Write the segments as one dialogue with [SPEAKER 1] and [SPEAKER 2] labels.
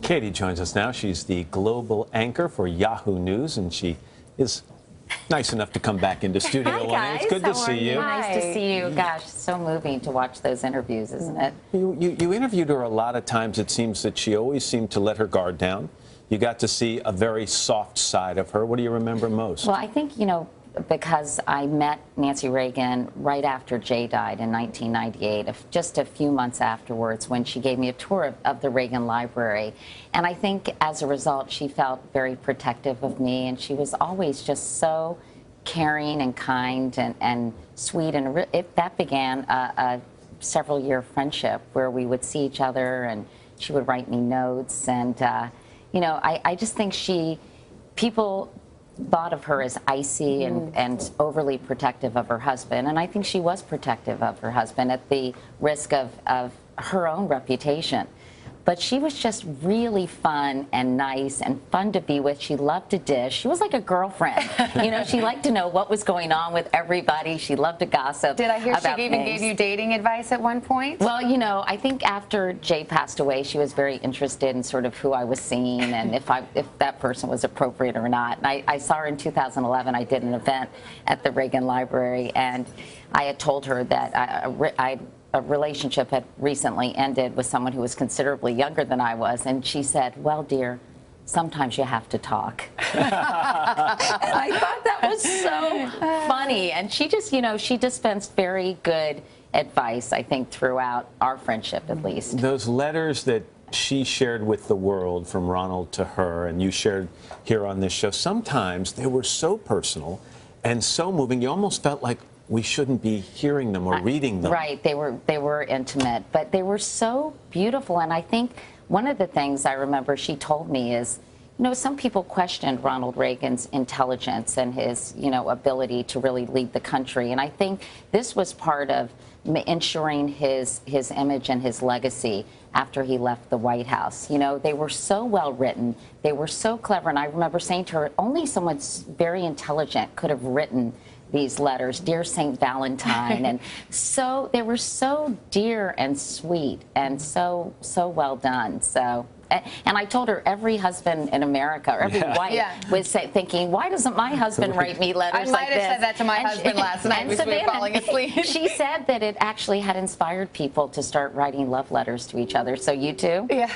[SPEAKER 1] Katie joins us now. She's the global anchor for Yahoo News, and she is nice enough to come back into Studio
[SPEAKER 2] Hi,
[SPEAKER 1] One.
[SPEAKER 2] guys.
[SPEAKER 1] It's good to see you.
[SPEAKER 2] Nice to see you. Gosh, so moving to watch those interviews, isn't it?
[SPEAKER 1] You interviewed her a lot of times. It seems that she always seemed to let her guard down. You got to see a very soft side of her. What do you remember most?
[SPEAKER 2] Well, I think, because I met Nancy Reagan right after Jay died in 1998, just a few months afterwards, when she gave me a tour of the Reagan Library. And I think as a result, she felt very protective of me, and she was always just so caring and kind and sweet. And that began a several-year friendship where we would see each other, and she would write me notes. And, I just think people thought of her as icy and overly protective of her husband, and I think she was protective of her husband at the risk of her own reputation. But she was just really fun and nice and fun to be with. She loved to dish. She was like a girlfriend. She liked to know what was going on with everybody. She loved to gossip.
[SPEAKER 3] Did I hear
[SPEAKER 2] about
[SPEAKER 3] she even
[SPEAKER 2] things.
[SPEAKER 3] gave you dating advice at one point?
[SPEAKER 2] Well, I think after Jay passed away, she was very interested in sort of who I was seeing and if that person was appropriate or not. And I saw her in 2011. I did an event at the Reagan Library, and I had told her that a relationship had recently ended with someone who was considerably younger than I was, and she said, "Well, dear, sometimes you have to talk." And I thought that was so funny. And she just, she dispensed very good advice, I think, throughout our friendship, at least.
[SPEAKER 1] Those letters that she shared with the world from Ronald to her, and you shared here on this show, sometimes they were so personal and so moving, you almost felt like we shouldn't be hearing them or reading them.
[SPEAKER 2] Right. They were intimate, but they were so beautiful. And I think one of the things I remember she told me is, some people questioned Ronald Reagan's intelligence and his, ability to really lead the country. And I think this was part of ensuring his image and his legacy after he left the White House. They were so well written. They were so clever. And I remember saying to her, only someone very intelligent could have written these letters, Dear St. Valentine. And so they were so dear and sweet and so well done. So, and I told her every husband in America, or every wife, was thinking, why doesn't my husband write me letters like this?
[SPEAKER 3] I might have said that to my husband last night as we were falling asleep.
[SPEAKER 2] She said that it actually had inspired people to start writing love letters to each other. So you too?
[SPEAKER 3] Yeah.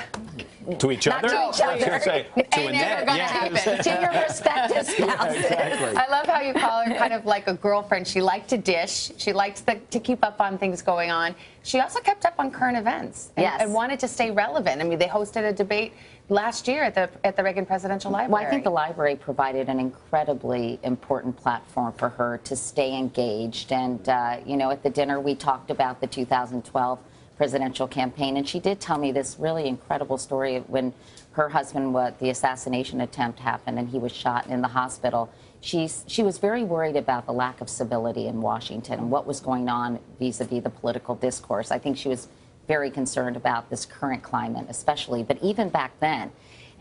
[SPEAKER 1] To each other?
[SPEAKER 2] Not to each other.
[SPEAKER 1] I was gonna say, to Annette.
[SPEAKER 3] Never gonna happen.
[SPEAKER 2] To your respective spouses.
[SPEAKER 1] Exactly.
[SPEAKER 3] I love how you call her kind of like a girlfriend. She liked to dish. She liked to keep up on things going on. She also kept up on current events and wanted to stay relevant. I mean, they hosted a debate last year at the Reagan Presidential Library.
[SPEAKER 2] Well, I think the library provided an incredibly important platform for her to stay engaged. And, at the dinner we talked about the 2012 presidential campaign, and she did tell me this really incredible story of when her husband, the assassination attempt happened and he was shot in the hospital. She was very worried about the lack of civility in Washington and what was going on vis-a-vis the political discourse. I think she was very concerned about this current climate especially, but even back then.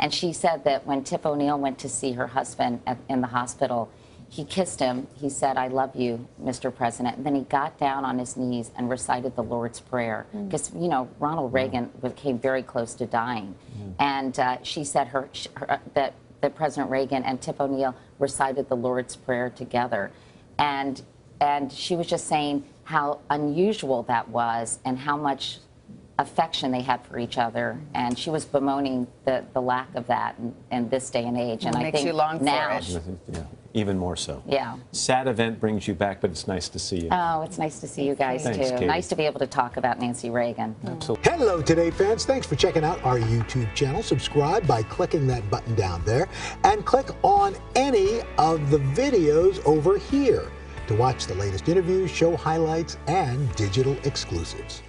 [SPEAKER 2] And she said that when Tip O'Neill went to see her husband in the hospital, he kissed him. He said, "I love you, Mr. President." And then he got down on his knees and recited the Lord's Prayer. Because, Ronald Reagan came very close to dying. And she said that President Reagan and Tip O'Neill recited the Lord's Prayer together. And she was just saying how unusual that was and how much affection they had for each other, and she was bemoaning the lack of that in this day and age. And I think
[SPEAKER 3] you long
[SPEAKER 2] now,
[SPEAKER 3] for it.
[SPEAKER 1] Yeah, even more so.
[SPEAKER 2] Yeah.
[SPEAKER 1] Sad event brings you back, but it's nice to see you.
[SPEAKER 2] Oh, it's nice to see you guys
[SPEAKER 1] Thanks,
[SPEAKER 2] too.
[SPEAKER 1] Katie.
[SPEAKER 2] Nice to be able to talk about Nancy Reagan.
[SPEAKER 1] Absolutely.
[SPEAKER 4] Hello, Today fans. Thanks for checking out our YouTube channel. Subscribe by clicking that button down there and click on any of the videos over here to watch the latest interviews, show highlights, and digital exclusives.